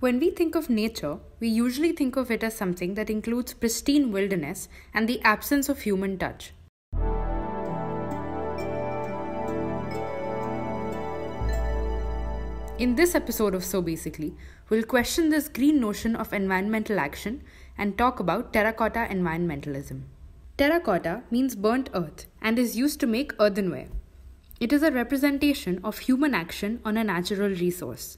When we think of nature, we usually think of it as something that includes pristine wilderness and the absence of human touch. In this episode of So Basically, we'll question this green notion of environmental action and talk about terracotta environmentalism. Terracotta means burnt earth and is used to make earthenware. It is a representation of human action on a natural resource.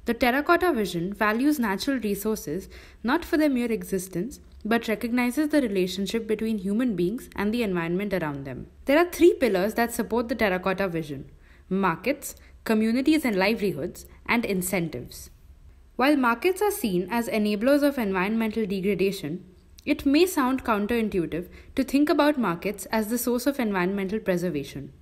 The terracotta vision values natural resources not for their mere existence, but recognizes the relationship between human beings and the environment around them. There are three pillars that support the terracotta vision: markets, communities and livelihoods, and incentives. While markets are seen as enablers of environmental degradation, it may sound counterintuitive to think about markets as the source of environmental preservation.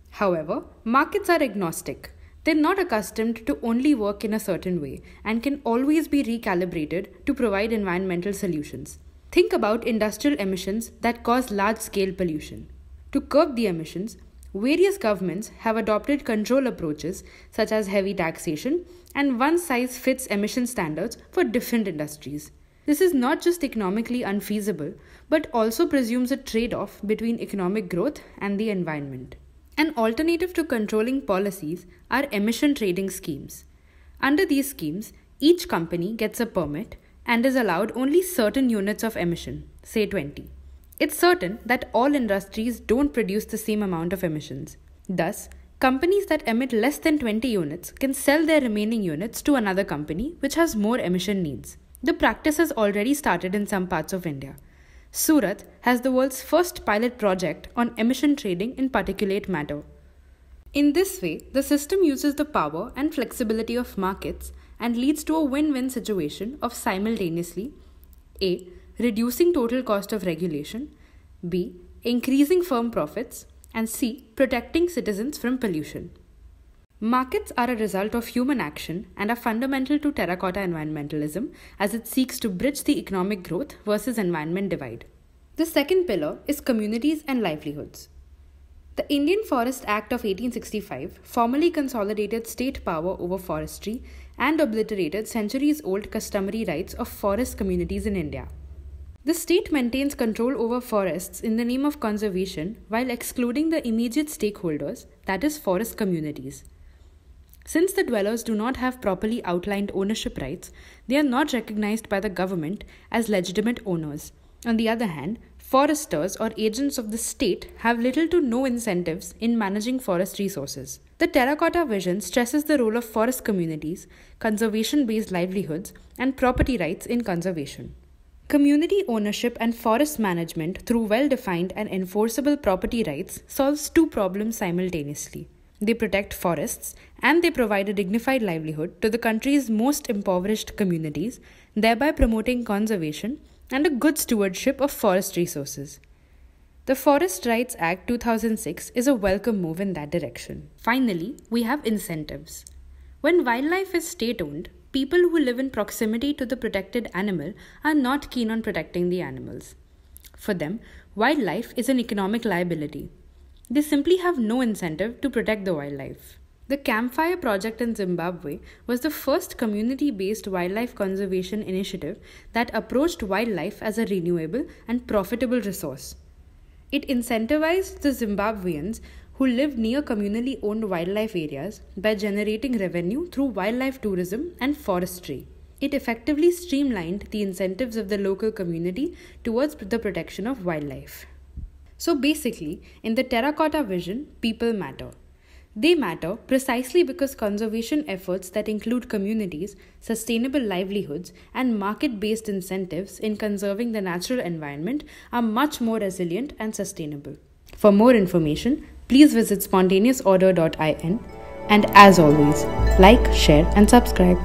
However, markets are agnostic. They're not accustomed to only work in a certain way and can always be recalibrated to provide environmental solutions. Think about industrial emissions that cause large-scale pollution. To curb the emissions, various governments have adopted control approaches such as heavy taxation and one-size-fits emission standards for different industries. This is not just economically unfeasible, but also presumes a trade-off between economic growth and the environment. An alternative to controlling policies are emission trading schemes. Under these schemes, each company gets a permit and is allowed only certain units of emission, say 20. It's certain that all industries don't produce the same amount of emissions. Thus, companies that emit less than 20 units can sell their remaining units to another company which has more emission needs. The practice has already started in some parts of India. Surat has the world's first pilot project on emission trading in particulate matter. In this way, the system uses the power and flexibility of markets and leads to a win-win situation of simultaneously A. reducing total cost of regulation, B. increasing firm profits, and C. protecting citizens from pollution. Markets are a result of human action and are fundamental to terracotta environmentalism as it seeks to bridge the economic growth versus environment divide. The second pillar is communities and livelihoods. The Indian Forest Act of 1865 formally consolidated state power over forestry and obliterated centuries-old customary rights of forest communities in India. The state maintains control over forests in the name of conservation while excluding the immediate stakeholders, that is, forest communities. Since the dwellers do not have properly outlined ownership rights, they are not recognized by the government as legitimate owners. On the other hand, foresters or agents of the state have little to no incentives in managing forest resources. The terracotta vision stresses the role of forest communities, conservation-based livelihoods, and property rights in conservation. Community ownership and forest management through well-defined and enforceable property rights solves two problems simultaneously. They protect forests and they provide a dignified livelihood to the country's most impoverished communities, thereby promoting conservation and a good stewardship of forest resources. The Forest Rights Act 2006 is a welcome move in that direction. Finally, we have incentives. When wildlife is state-owned, people who live in proximity to the protected animal are not keen on protecting the animals. For them, wildlife is an economic liability. They simply have no incentive to protect the wildlife. The Campfire Project in Zimbabwe was the first community-based wildlife conservation initiative that approached wildlife as a renewable and profitable resource. It incentivized the Zimbabweans who live near communally owned wildlife areas by generating revenue through wildlife tourism and forestry. It effectively streamlined the incentives of the local community towards the protection of wildlife. So basically, in the terracotta vision, people matter. They matter precisely because conservation efforts that include communities, sustainable livelihoods, and market-based incentives in conserving the natural environment are much more resilient and sustainable. For more information, please visit spontaneousorder.in, and as always, like, share, and subscribe.